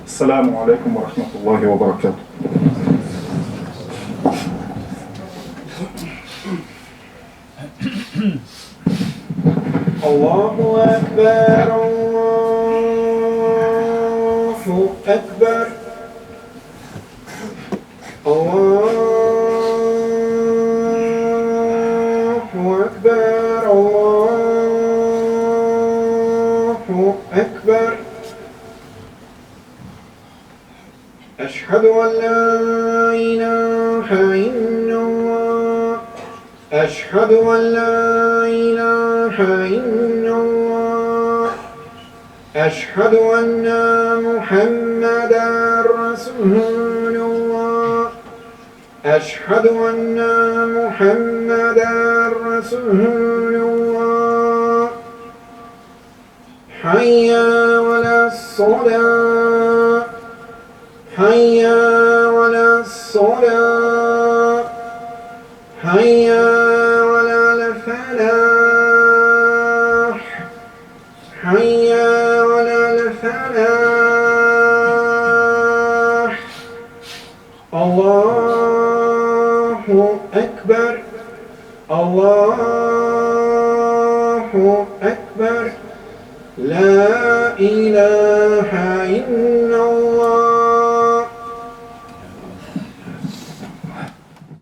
السلام عليكم ورحمة الله وبركاته. الله أكبر الله أكبر الله أكبر الله أكبر. أشهد أن لا إله إلا الله أشهد أن لا إله إلا الله أشهد أن محمدا رسول الله أشهد أن محمدا رسول الله. حي على الصلاة حي على الصلاة حي على الفلاح حي على الفلاح. الله أكبر الله أكبر. لا إله إلا